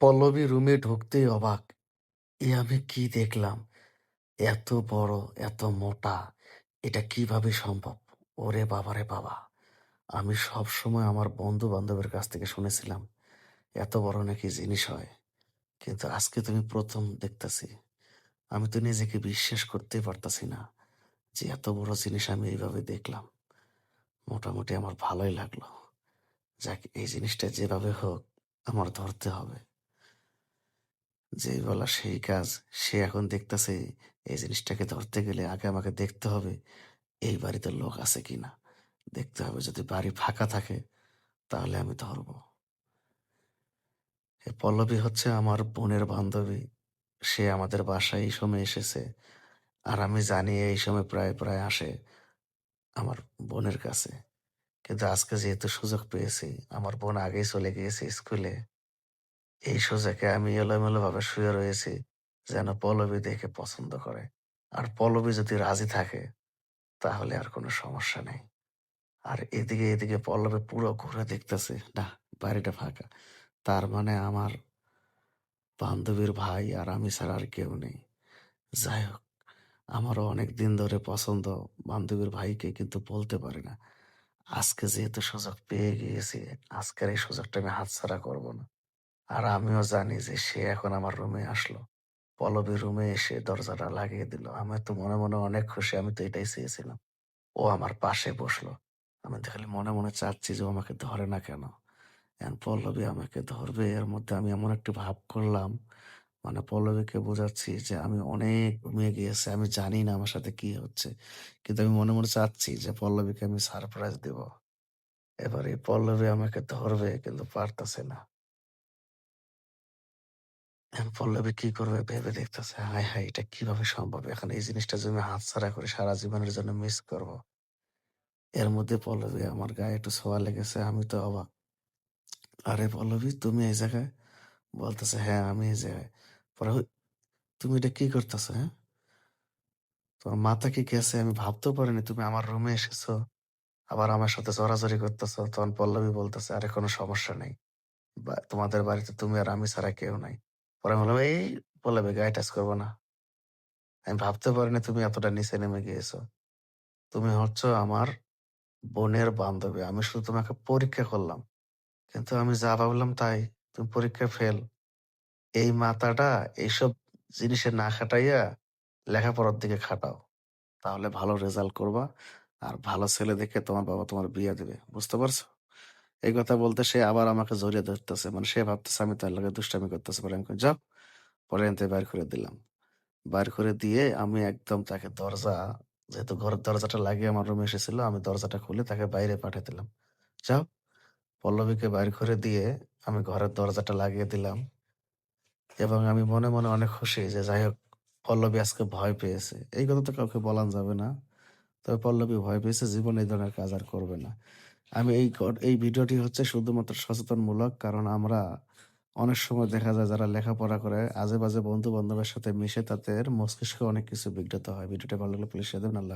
পল্লবী রুমে ঢুকতেই অবাক। এ আমি কি দেখলাম? এত বড়, এত মোটা, এটা কিভাবে সম্ভব? ওরে বাবারে বাবা! আমি সবসময় আমার বন্ধু-বান্ধবের কাছ থেকে শুনেছিলাম, এত বড় নাকি জিনিস হয়। কিন্তু আজকে তো আমি ১ম দেখতাছি। আমি তো নিজেকে বিশ্বাস করতেই পারতাছি না যে এত বড় জিনিস আমি এইভাবে দেখলাম। মোটামুটি আমার ভালোই লাগলো। যাক, এই জিনিসটা যেভাবে হোক আমার ধরতে হবে। যেই বলা সেই কাজ। সে এখন দেখতাছে এই জিনিসটাকে ধরতে গেলে আগে আমাকে দেখতে হবে এই বাড়িতে লোক আছে কিনা। দেখতে হবে যদি বাড়ি ফাঁকা থাকে তাহলে আমি ধরবো। এ পল্লবী হচ্ছে আমার বোনের বান্ধবী। সে আমাদের বাসায় এই সময় এসেছে। আর আমি জানি এই সময় প্রায় আসে আমার বোনের কাছে। কিন্তু আজকে যেহেতু সুযোগ পেয়েছি, আমার বোন আগেই চলে গিয়েছে স্কুলে। এই সুযোগে আমি এলোমেলোভাবে শুয়ে রয়েছি যেন পল্লবী দেখে পছন্দ করে। আর পল্লবী যদি রাজি থাকে তাহলে আর কোনো সমস্যা নেই। আর এদিকে পল্লবী পুরো ঘুরে দেখতেছে, না, বাড়িটা ফাঁকা। তার মানে আমার বান্ধবীর ভাই আর আমি ছাড়া আর কেউ নেই। যাই হোক, আমারও অনেক দিন ধরে পছন্দ বান্ধবীর ভাইকে, কিন্তু বলতে পারি না। আজকে যেহেতু সুযোগ পেয়ে গিয়েছি, আজকের এই সুযোগটা আমি হাতছাড়া করব না। আর আমিও জানি যে সে এখন আমার রুমে আসলো। পল্লবী রুমে এসে দরজাটা লাগিয়ে দিল। আমি তো মনে অনেক খুশি। আমি তো এটাই চেয়েছিলাম। ও আমার পাশে বসলো। আমি তো খালি মনে চাচ্ছি যে ও আমাকে ধরে না কেন? এখন পল্লবী আমাকে ধরবে, এর মধ্যে আমি এমন একটি ভাব করলাম, মানে পল্লবীকে বোঝাচ্ছি যে আমি অনেক ঘুমিয়ে গিয়েছি। আমি জানি না আমার সাথে কি হচ্ছে। কিন্তু আমি মনে চাচ্ছি যে পল্লবীকে আমি সারপ্রাইজ দিব। এবার এই পল্লবী আমাকে ধরবে কিন্তু পারতেছে না। এখন পল্লবী কি করবে ভেবে দেখতেছে, হায় হায়, এটা কিভাবে সম্ভব? এখন এই জিনিসটা যদি আমি হাতছাড়া করে সারা জীবনের জন্য মিস করব। এর মধ্যে পল্লবী আমার গায়ে একটু ছোঁয়া লেগেছে। আমি তো অবাক। আরে পল্লবী, তুমি এই জায়গায়? বলতেছে, হ্যাঁ, আমি এই জায়গায়। পরে তুমি এটা কি করতেছো, হ্যাঁ? তোমার মাথা কি গেছে? আমি ভাবতেও পারিনি তুমি আমার রুমে এসেছো। আবার আমার সাথে জড়াজড়ি করতেছো। তখন পল্লবী বলতেছে, আরে কোনো সমস্যা নেই। তোমাদের বাড়িতে তুমি আর আমি ছাড়া কেউ নাই। পরে আমি বললাম, এই পল্লবী, গায়ে টাচ করবো না। আমি ভাবতে পারিনি তুমি এতটা নিচে নেমে গিয়েছো। তুমি হচ্ছ আমার বোনের বান্ধবী। আমি শুধু তোমাকে পরীক্ষা করলাম। কিন্তু আমি যা ভাবলাম তাই। তুমি পরীক্ষায় ফেল। এই মাথাটা এইসব জিনিসে না খাটাইয়া লেখাপড়ার দিকে খাটাও। তাহলে ভালো রেজাল্ট করবা। আর ভালো ছেলে দেখে তোমার বাবা তোমার বিয়ে দিবে। বুঝতে পারছো? এই কথা বলতে সে আবার আমাকে জড়িয়ে ধরতেছে। মানে সে ভাবতেছে আমি তার লগে দুষ্টামি করতেছি। পরে আমি কই, যাও। পরে এনতে বাইর করে দিলাম। বাইর করে দিয়ে আমি একদম তাকে যেহেতু ঘরের দরজাটা লাগিয়ে আমার রুমে এসেছিল, আমি দরজাটা খুলে তাকে বাইরে পাঠিয়ে দিলাম। যাও। পল্লবীকে বাইর করে দিয়ে আমি ঘরের দরজাটা লাগিয়ে দিলাম। এবং আমি মনে অনেক খুশি যে যাই হোক, পল্লবী আজকে ভয় পেয়েছে। এই কথা তো কাউকে বলা যাবে না। তবে পল্লবী ভয় পেয়েছে, জীবনে এই ধরনের কাজ আর করবে না। আমি এই ভিডিওটি হচ্ছে শুধুমাত্র সচেতনমূলক। কারণ আমরা অনেক সময় দেখা যায় যারা লেখাপড়া করে আজে বাজে বন্ধু বান্ধবের সাথে মিশে তাদের মস্তিষ্কে অনেক কিছু বিঘ্নিত হয়। ভিডিওটা ভালো লাগলে প্লিজ শেয়ার দেবেন। আল্লাহ